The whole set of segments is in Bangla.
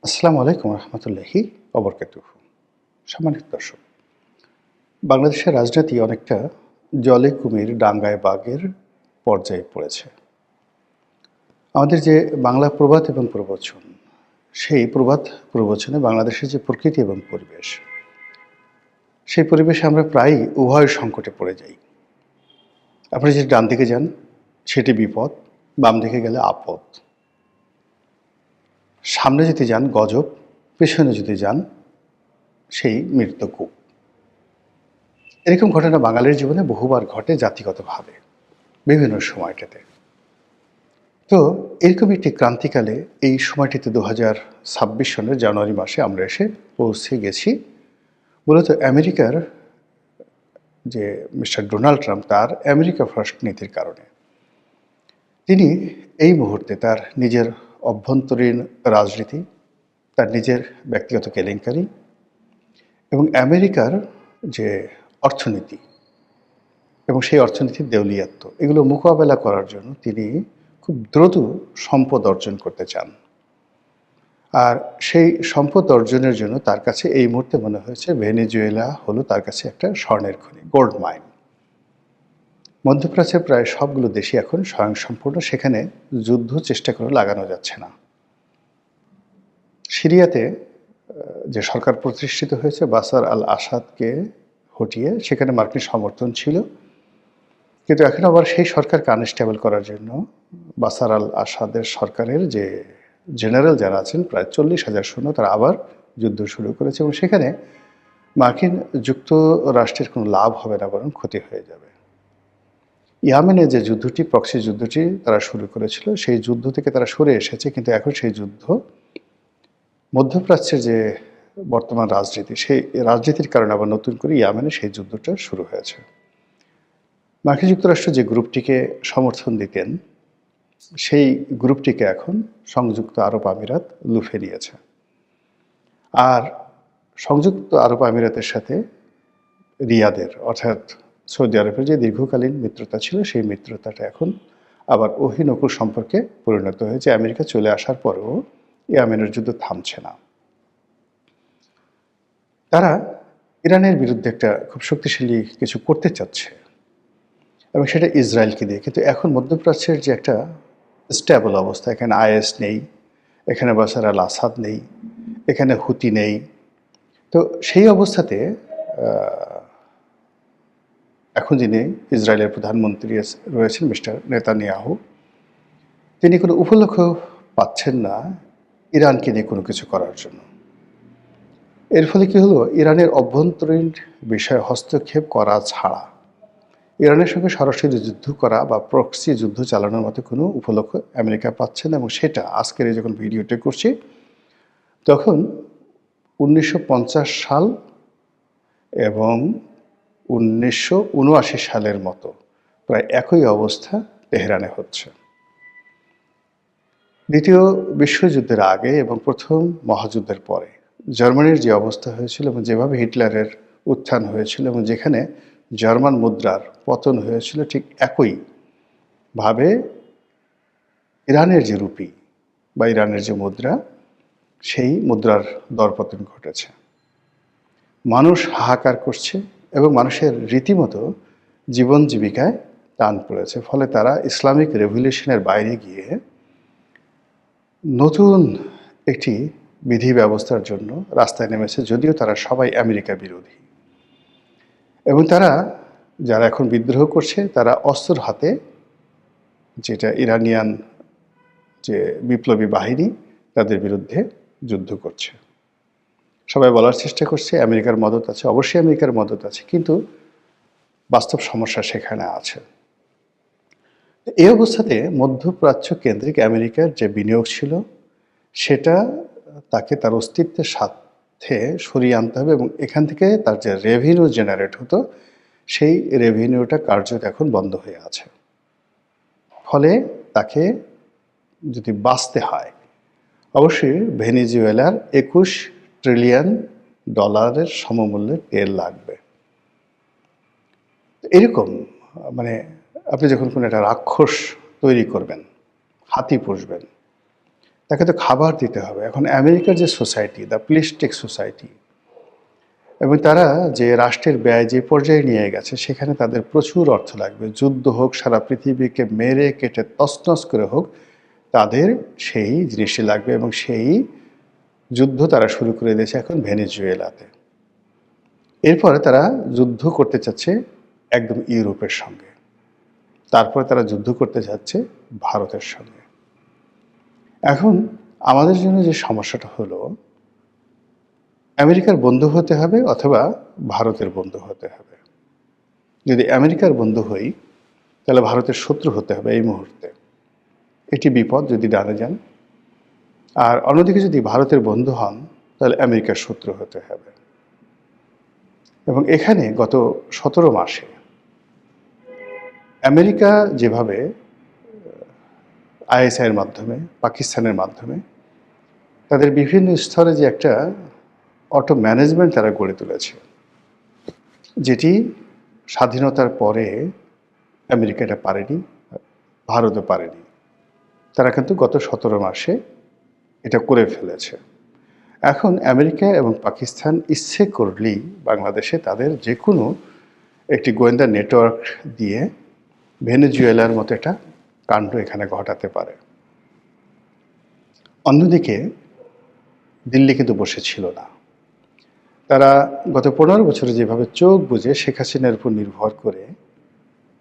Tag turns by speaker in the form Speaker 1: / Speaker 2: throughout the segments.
Speaker 1: আসসালামু আলাইকুম রহমতুল্লাহি অবরকাতুহু। সম্মানিত দর্শক, বাংলাদেশের রাজনীতি অনেকটা জলে কুমির ডাঙ্গায় বাঘের পর্যায়ে পড়েছে। আমাদের যে বাংলা প্রবাদ এবং প্রবচন, সেই প্রবাদ প্রবচনে বাংলাদেশের যে প্রকৃতি এবং পরিবেশ, সেই পরিবেশে আমরা প্রায়ই উভয় সংকটে পড়ে যাই। আপনি যদি ডান দিকে যান সেটি বিপদ, বাম দিকে গেলে আপদ। সামনে যদি যান গজব, পেছনে যদি যান সেই মৃত্যুকূপ। এরকম ঘটনা বাঙালির জীবনে বহুবার ঘটে জাতিগতভাবে বিভিন্ন সময়টাতে। তো এরকম একটি ক্রান্তিকালে এই সময়টিতে 2026 সনের জানুয়ারি মাসে আমরা এসে পৌঁছে গেছি মূলত আমেরিকার যে মিস্টার ডোনাল্ড ট্রাম্প তার আমেরিকা ফার্স্ট নীতির কারণে। তিনি এই মুহূর্তে তার নিজের অভ্যন্তরীণ রাজনীতি, তার নিজের ব্যক্তিগত কেলেঙ্কারি এবং আমেরিকার যে অর্থনীতি এবং সেই অর্থনীতির দেউলিয়াত্ব, এগুলো মোকাবেলা করার জন্য তিনি খুব দ্রুত সম্পদ অর্জন করতে চান। আর সেই সম্পদ অর্জনের জন্য তার কাছে এই মুহূর্তে মনে হয়েছে ভেনেজুয়েলা হলো তার কাছে একটা স্বর্ণের খনি, গোল্ড মাইন। মধ্যপ্রাচ্যের প্রায় সবগুলো দেশই এখন স্বয়ংসম্পূর্ণ, সেখানে যুদ্ধ চেষ্টা করে লাগানো যাচ্ছে না। সিরিয়াতে যে সরকার প্রতিষ্ঠিত হয়েছে বাশার আল আসাদকে হটিয়ে, সেখানে মার্কিন সমর্থন ছিল, কিন্তু এখন আবার সেই সরকারকে আনস্টেবল করার জন্য বাশার আল আসাদের সরকারের যে জেনারেল যারা আছেন প্রায় 40,000 সৈন্য, তারা আবার যুদ্ধ শুরু করেছে এবং সেখানে মার্কিন যুক্তরাষ্ট্রের কোনো লাভ হবে না, বরং ক্ষতি হয়ে যাবে। ইয়ামেনে যে যুদ্ধটি, প্রক্সি যুদ্ধটি তারা শুরু করেছিল, সেই যুদ্ধ থেকে তারা সরে এসেছে, কিন্তু এখন সেই যুদ্ধ মধ্যপ্রাচ্যের যে বর্তমান রাজনীতি, সেই রাজনীতির কারণে আবার নতুন করে ইয়ামেনে সেই যুদ্ধটা শুরু হয়েছে। মার্কিন যুক্তরাষ্ট্র যে গ্রুপটিকে সমর্থন দিতেন, সেই গ্রুপটিকে এখন সংযুক্ত আরব আমিরাত লুফে নিয়েছে। আর সংযুক্ত আরব আমিরাতের সাথে রিয়াদের অর্থাৎ সৌদি আরবের যে দীর্ঘকালীন মিত্রতা ছিল, সেই মিত্রতাটা এখন আবার অহিনকুল সম্পর্কে পরিণত হয়েছে। আমেরিকা চলে আসার পরেও ইয়েমেনের যুদ্ধ থামছে না। তারা ইরানের বিরুদ্ধে একটা খুব শক্তিশালী কিছু করতে চাচ্ছে এবং সেটা ইসরায়েলকে দিয়ে। কিন্তু এখন মধ্যপ্রাচ্যের যে একটা স্টেবল অবস্থা, এখানে আইএস নেই, এখানে বাশার আল আসাদ নেই, এখানে হুতি নেই। তো সেই অবস্থাতে এখন যিনি ইসরায়েলের প্রধানমন্ত্রী রয়েছেন মিস্টার নেতানিয়াহু, তিনি কোনো উপলক্ষ পাচ্ছেন না ইরানকে নিয়ে কোনো কিছু করার জন্য। এর ফলে কী হলো, ইরানের অভ্যন্তরীণ বিষয়ে হস্তক্ষেপ করা ছাড়া ইরানের সঙ্গে সরাসরি যুদ্ধ করা বা প্রক্সি যুদ্ধ চালানোর মতো কোনো উপলক্ষ আমেরিকা পাচ্ছে না। এবং সেটা আজকের এই যখন ভিডিওটা করছি, তখন 1950 সাল এবং 1979 সালের মতো প্রায় একই অবস্থা তেহরানে হচ্ছে। দ্বিতীয় বিশ্বযুদ্ধের আগে এবং প্রথম মহাযুদ্ধের পরে জার্মানির যে অবস্থা হয়েছিল এবং যেভাবে হিটলারের উত্থান হয়েছিল এবং যেখানে জার্মান মুদ্রার পতন হয়েছিল, ঠিক একইভাবে ইরানের যে রুপি বা ইরানের যে মুদ্রা, সেই মুদ্রার দরপতন ঘটেছে। মানুষ হাহাকার করছে এবং মানুষের রীতিমতো জীবন জীবিকায় টান পড়েছে। ফলে তারা ইসলামিক রেভলিউশনের বাইরে গিয়ে নতুন একটি বিধি ব্যবস্থার জন্য রাস্তায় নেমেছে, যদিও তারা সবাই আমেরিকা বিরোধী। এবং তারা যারা এখন বিদ্রোহ করছে, তারা অস্ত্র হাতে, যেটা ইরানিয়ান যে বিপ্লবী বাহিনী, তাদের বিরুদ্ধে যুদ্ধ করছে। সবাই বলার চেষ্টা করছে আমেরিকার মদত আছে, অবশ্যই আমেরিকার মদত আছে, কিন্তু বাস্তব সমস্যা সেখানে আছে। এই অবস্থাতে মধ্যপ্রাচ্য কেন্দ্রিক আমেরিকার যে বিনিয়োগ ছিল, সেটা তাকে তার অস্তিত্বের সাথে সরিয়ে আনতে হবে এবং এখান থেকে তার যে রেভিনিউ জেনারেট হতো, সেই রেভিনিউটা কার্যত এখন বন্ধ হয়ে আছে। ফলে তাকে যদি বাঁচতে হয়, অবশ্যই ভেনেজুয়েলার 21 ট্রিলিয়ন ডলারের সমমূল্যের তেল লাগবে। এরকম মানে আপনি যখন কোনো একটা রাক্ষস তৈরি করবেন, হাতি পুষবেন, তাকে তো খাবার দিতে হবে। এখন আমেরিকার যে সোসাইটি, দ্য প্লিস্টিক সোসাইটি, এবং তারা যে রাষ্ট্রের ব্যয় যে পর্যায়ে নিয়ে গেছে, সেখানে তাদের প্রচুর অর্থ লাগবে। যুদ্ধ হোক, সারা পৃথিবীকে মেরে কেটে তছনছ করে হোক, তাদের সেই জিনিসটি লাগবে, এবং সেই যুদ্ধ তারা শুরু করে দিয়েছে এখন ভেনেজুয়েলাতে। এরপরে তারা যুদ্ধ করতে চাচ্ছে একদম ইউরোপের সঙ্গে, তারপরে তারা যুদ্ধ করতে যাচ্ছে ভারতের সঙ্গে। এখন আমাদের জন্য যে সমস্যাটা হলো, আমেরিকার বন্ধু হতে হবে অথবা ভারতের বন্ধু হতে হবে। যদি আমেরিকার বন্ধু হই, তাহলে ভারতের শত্রু হতে হবে এই মুহূর্তে। এটি বিপদ যদি ডানে যান। আর অন্যদিকে যদি ভারতের বন্ধু হন, তাহলে আমেরিকার শত্রু হতে হবে। এবং এখানে গত 17 মাসে আমেরিকা যেভাবে আইএসআইয়ের মাধ্যমে, পাকিস্তানের মাধ্যমে তাদের বিভিন্ন স্তরে যে একটা অটো ম্যানেজমেন্ট তারা গড়ে তুলেছে, যেটি স্বাধীনতার পরে আমেরিকা এটা পারেনি, ভারতও পারেনি। তারা কিন্তু গত 17 মাসে এটা করে ফেলেছে। এখন আমেরিকা এবং পাকিস্তান ইচ্ছে করলেই বাংলাদেশে তাদের যে কোনো একটি গোয়েন্দা নেটওয়ার্ক দিয়ে ভেনেজুয়েলার মতো একটা কাণ্ড এখানে ঘটাতে পারে। অন্যদিকে দিল্লি কিন্তু বসেছিল না। তারা গত 15 বছরে যেভাবে চোখ বুজে শেখ হাসিনার উপর নির্ভর করে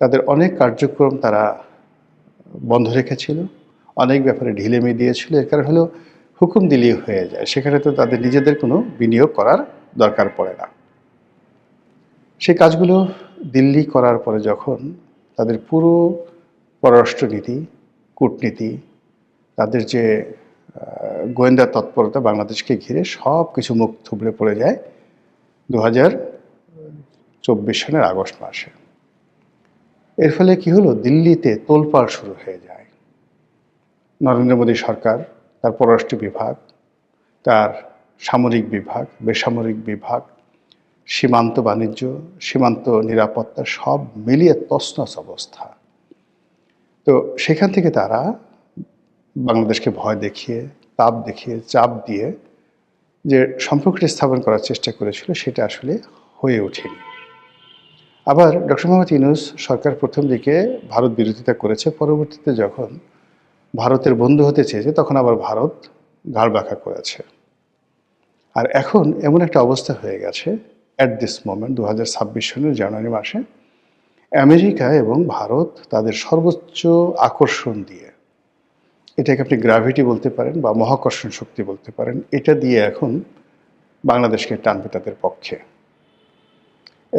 Speaker 1: তাদের অনেক কার্যক্রম তারা বন্ধ রেখেছিল, অনেক ব্যাপারে ঢিলেমি দিয়েছিল। এর কারণ হলো হুকুম দিলেই হয়ে যায়, সেখানে তো তাদের নিজেদের কোনো বিনিয়োগ করার দরকার পড়ে না। সেই কাজগুলো দিল্লি করার পরে যখন তাদের পুরো পররাষ্ট্রনীতি, কূটনীতি, তাদের যে গোয়েন্দা তৎপরতা বাংলাদেশকে ঘিরে সব কিছু মুখ থুবড়ে পড়ে যায় 2024 সালের আগস্ট মাসে। এর ফলে কি হলো, দিল্লিতে তোলপাড় শুরু হয়ে যায়। নরেন্দ্র মোদী সরকার, তার পররাষ্ট্র বিভাগ, তার সামরিক বিভাগ, বেসামরিক বিভাগ, সীমান্ত বাণিজ্য, সীমান্ত নিরাপত্তা সব মিলিয়ে তছনছ অবস্থা। তো সেখান থেকে তারা বাংলাদেশকে ভয় দেখিয়ে, তাপ দেখিয়ে, চাপ দিয়ে যে সম্পর্কটি স্থাপন করার চেষ্টা করেছিল, সেটা আসলে হয়ে ওঠেনি। আবার ডক্টর মোহাম্মদ ইউনূস সরকার প্রথম দিকে ভারত বিরোধিতা করেছে, পরবর্তীতে যখন ভারতের বন্ধু হতে চেয়েছে তখন আবার ভারত ঘাড় বাঁকা করেছে। আর এখন এমন একটা অবস্থা হয়ে গেছে অ্যাট দিস মোমেন্ট 2026 সালের জানুয়ারি মাসে আমেরিকা এবং ভারত তাদের সর্বোচ্চ আকর্ষণ দিয়ে, এটাকে আপনি গ্র্যাভিটি বলতে পারেন বা মহাকর্ষণ শক্তি বলতে পারেন, এটা দিয়ে এখন বাংলাদেশকে টানবে তাদের পক্ষে।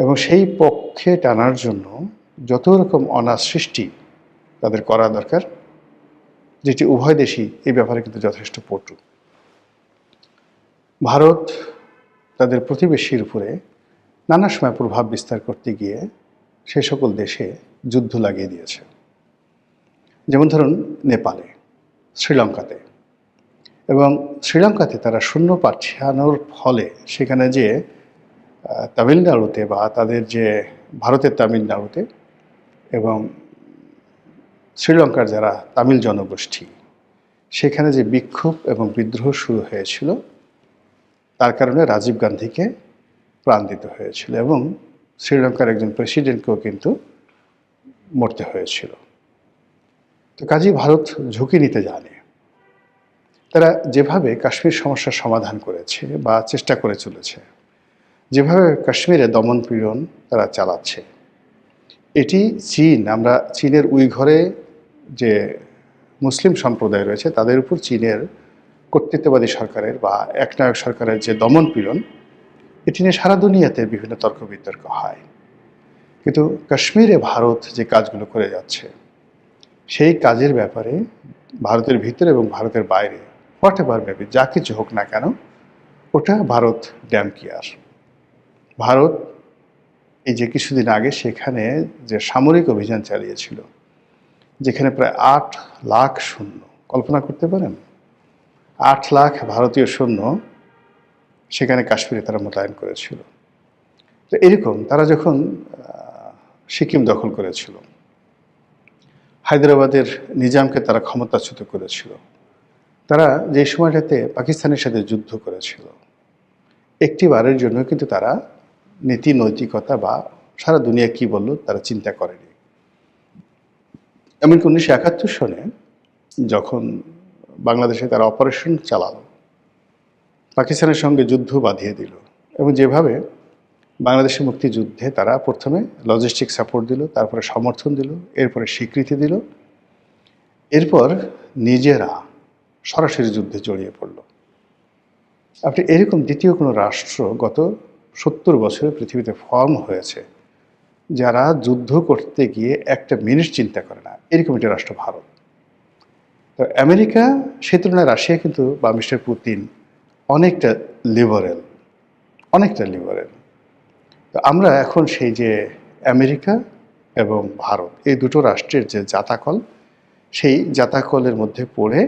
Speaker 1: এবং সেই পক্ষে টানার জন্য যত রকম অনার সৃষ্টি তাদের করা দরকার, যেটি উভয় দেশই এই ব্যাপারে কিন্তু যথেষ্ট পটু। ভারত তাদের প্রতিবেশীর উপরে নানা সময় প্রভাব বিস্তার করতে গিয়ে সে সকল দেশে যুদ্ধ লাগিয়ে দিয়েছে। যেমন ধরুন নেপালে, শ্রীলঙ্কাতে। এবং শ্রীলঙ্কাতে তারা শূন্য পাঠানোর ফলে সেখানে যে তামিলনাড়ুতে বা তাদের যে ভারতের তামিলনাড়ুতে এবং শ্রীলঙ্কার যারা তামিল জনগোষ্ঠী, সেখানে যে বিক্ষোভ এবং বিদ্রোহ শুরু হয়েছিল, তার কারণে রাজীব গান্ধীকে প্রাণ দিতে হয়েছিল এবং শ্রীলঙ্কার একজন প্রেসিডেন্টকেও কিন্তু মরতে হয়েছিল। তো কাজেই ভারত ঝুঁকি নিতে জানে। তারা যেভাবে কাশ্মীর সমস্যার সমাধান করেছে বা চেষ্টা করে চলেছে, যেভাবে কাশ্মীরে দমন পীড়ন তারা চালাচ্ছে, এটি চীন, আমরা চীনের উইঘরে যে মুসলিম সম্প্রদায় রয়েছে তাদের উপর চীনের কর্তৃত্ববাদী সরকারের বা একনায়ক সরকারের যে দমন পীড়ন, এটি নিয়ে সারা দুনিয়াতে বিভিন্ন তর্ক বিতর্ক হয়। কিন্তু কাশ্মীরে ভারত যে কাজগুলো করে যাচ্ছে, সেই কাজের ব্যাপারে ভারতের ভিতরে এবং ভারতের বাইরে হোয়াট এভার মেবি যা কিছু হোক না কেন, ওটা ভারত ড্যাম কেয়ার। ভারত এই যে কিছুদিন আগে সেখানে যে সামরিক অভিযান চালিয়েছিল, যেখানে প্রায় 8 লাখ সৈন্য, কল্পনা করতে পারেন 8 লাখ ভারতীয় সৈন্য সেখানে কাশ্মীরে তারা মোতায়েন করেছিল। তো এরকম তারা যখন সিকিম দখল করেছিল, হায়দ্রাবাদের নিজামকে তারা ক্ষমতাচ্যুত করেছিল, তারা যে সময়টাতে পাকিস্তানের সাথে যুদ্ধ করেছিল, একটি বারের জন্য কিন্তু তারা নীতি নৈতিকতা বা সারা দুনিয়া কি বলল তারা চিন্তা করেনি। এমনকি 1971 সনে যখন বাংলাদেশে তারা অপারেশন চালালো, পাকিস্তানের সঙ্গে যুদ্ধ বাঁধিয়ে দিল, এবং যেভাবে বাংলাদেশের মুক্তিযুদ্ধে তারা প্রথমে লজিস্টিক সাপোর্ট দিল, তারপরে সমর্থন দিল, এরপরে স্বীকৃতি দিল, এরপর নিজেরা সরাসরি যুদ্ধে জড়িয়ে পড়ল। আপনি এরকম দ্বিতীয় কোনো রাষ্ট্র গত 70 বছরে পৃথিবীতে ফর্ম হয়েছে যারা যুদ্ধ করতে গিয়ে একটা মিনিট চিন্তা করে না, এরকম একটি রাষ্ট্র ভারত। তো আমেরিকা সে তুলনায় রাশিয়া কিন্তু বা মিস্টার পুতিন অনেকটা লিবারেল, অনেকটা লিবারেল। তো আমরা এখন সেই যে আমেরিকা এবং ভারত এই দুটো রাষ্ট্রের যে জাতাকল, সেই জাতাকলের মধ্যে পড়ে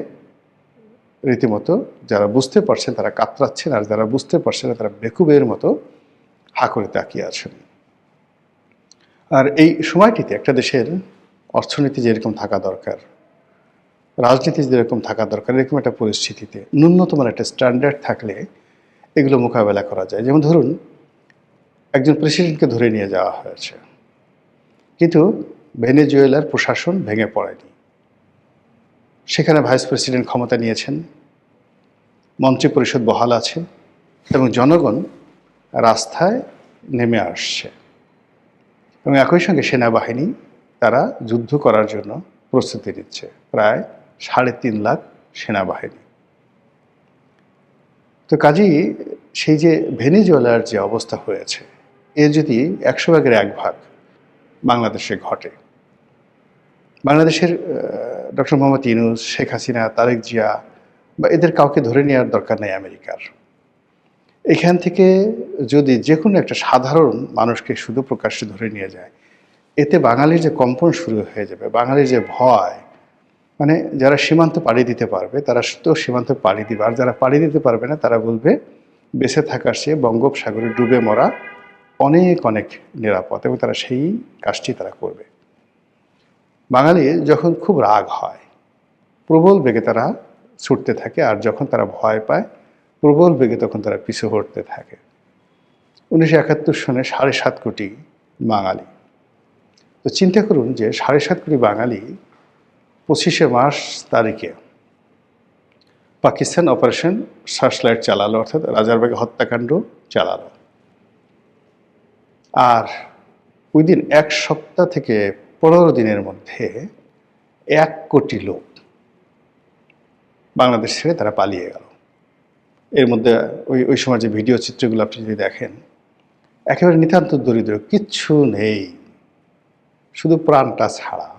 Speaker 1: রীতিমতো যারা বুঝতে পারছেন তারা কাতরাচ্ছেন, আর যারা বুঝতে পারছেন না তারা বেকুবের মতো হা করে তাকিয়ে আছেন। আর এই সময়টিতে একটা দেশের অর্থনীতি যেরকম থাকা দরকার, রাজনীতি যেরকম থাকা দরকার, এরকম একটা পরিস্থিতিতে ন্যূনতম একটা স্ট্যান্ডার্ড থাকলে এগুলো মোকাবেলা করা যায়। যেমন ধরুন, একজন প্রেসিডেন্টকে ধরে নিয়ে যাওয়া হয়েছে, কিন্তু ভেনেজুয়েলার প্রশাসন ভেঙে পড়েনি। সেখানে ভাইস প্রেসিডেন্ট ক্ষমতা নিয়েছেন, মন্ত্রিপরিষদ বহাল আছে, এবং জনগণ রাস্তায় নেমে আসছে, এবং একই সঙ্গে সেনাবাহিনী তারা যুদ্ধ করার জন্য প্রস্তুতি নিচ্ছে, প্রায় 3.5 লাখ সেনাবাহিনী। তো কাজেই সেই যে ভেনেজুয়েলার যে অবস্থা হয়েছে, এ যদি 100 ভাগের 1 ভাগ বাংলাদেশে ঘটে, বাংলাদেশের ডক্টর মোহাম্মদ ইউনূস, শেখ হাসিনা, তারেক জিয়া বা এদের কাউকে ধরে নেওয়ার দরকার নেই আমেরিকার। এখান থেকে যদি যে কোনো একটা সাধারণ মানুষকে শুধু প্রকাশ্যে ধরে নিয়ে যায়, এতে বাঙালির যে কম্পন শুরু হয়ে যাবে, বাঙালির যে ভয়, মানে যারা সীমান্ত পাড়ি দিতে পারবে তারা তো সীমান্ত পাড়ি দিবে, আর যারা পাড়ি দিতে পারবে না তারা বলবে বেঁচে থাকার চেয়ে বঙ্গোপসাগরে ডুবে মরা অনেক অনেক নিরাপদ, এবং তারা সেই কাজটি তারা করবে। বাঙালি যখন খুব রাগ হয় প্রবল বেগে তারা ছুটতে থাকে, আর যখন তারা ভয় পায় প্রবল বেগে তখন তারা পিছু হটতে থাকে। 1971 সনে 7.5 কোটি বাঙালি। তো চিন্তা করুন যে 7.5 কোটি বাঙালি 25শে মার্চ তারিখে পাকিস্তান অপারেশন সার্চলাইট চালালো, অর্থাৎ রাজারবাগে হত্যাকাণ্ড চালালো, আর উইদিন 1 সপ্তাহ থেকে 15 দিনের মধ্যে 1 কোটি লোক বাংলাদেশ ছেড়ে তারা পালিয়ে গেল। এর মধ্যে ওই সময় যে ভিডিও চিত্রগুলো আপনি যদি দেখেন, একেবারে নিতান্ত দরিদ্র, কিচ্ছু নেই, শুধু প্রাণটা ছাড়া।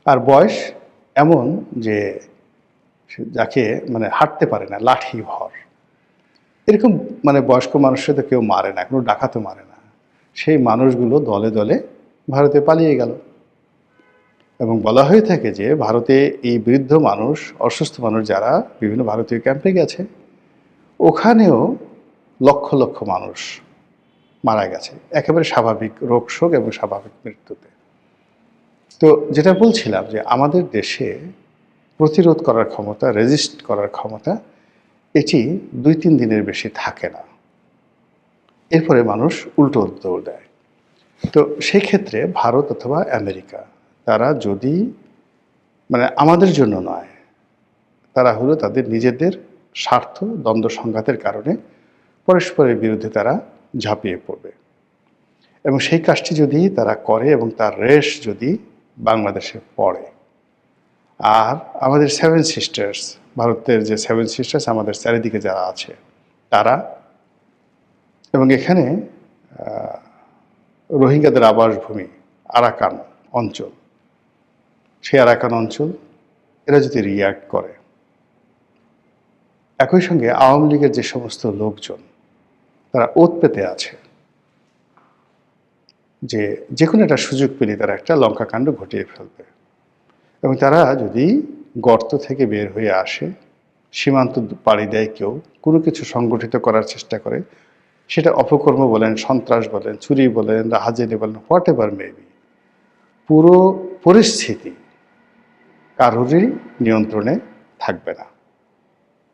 Speaker 1: আর বয়স এমন যে যাকে মানে হাঁটতে পারে না, লাঠি ভর, এরকম মানে বয়স্ক মানুষরা তো কেউ মারে না, কোনো ডাকাতও মারে না, সেই মানুষগুলো দলে দলে ভারতে পালিয়ে গেল। এবং বলা হয়ে থাকে যে ভারতে এই বৃদ্ধ মানুষ, অসুস্থ মানুষ যারা বিভিন্ন ভারতীয় ক্যাম্পে গেছে, ওখানেও লক্ষ লক্ষ মানুষ মারা গেছে একেবারে স্বাভাবিক রোগ শোক এবং স্বাভাবিক মৃত্যুতে। তো যেটা বলছিলাম যে আমাদের দেশে প্রতিরোধ করার ক্ষমতা, রেজিস্ট করার ক্ষমতা, এটি 2-3 দিনের বেশি থাকে না, এরপরে মানুষ উল্টো দৌড় দেয়। তো সেই ক্ষেত্রে ভারত অথবা আমেরিকা তারা যদি মানে আমাদের জন্য নয়, তারা হলো তাদের নিজেদের স্বার্থ দ্বন্দ্ব সংঘাতের কারণে পরস্পরের বিরুদ্ধে তারা ঝাঁপিয়ে পড়বে, এবং সেই কাজটি যদি তারা করে এবং তার রেশ যদি বাংলাদেশে পড়ে, আর আমাদের 7 সিস্টার্স, ভারতের যে 7 সিস্টার্স আমাদের চারিদিকে যারা আছে তারা, এবং এখানে রোহিঙ্গাদের আবাসভূমি আরাকান অঞ্চল, সেই আরাকান অঞ্চল এরা যদি রিয়্যাক্ট করে, একই সঙ্গে আওয়ামী লীগের যে সমস্ত লোকজন তারা ওত পেতে আছে যে যে কোনো একটা সুযোগ পেলে তারা একটা লঙ্কাকাণ্ড ঘটিয়ে ফেলবে, এবং তারা যদি গর্ত থেকে বের হয়ে আসে, সীমান্ত পাড়ি দেয়, কেউ কোনো কিছু সংগঠিত করার চেষ্টা করে, সেটা অপকর্ম বলেন, সন্ত্রাস বলেন, চুরি বলেন, রাহাজানি বলেন, হোয়াট এভার মেবি, পুরো পরিস্থিতি কারোরই নিয়ন্ত্রণে থাকবে না।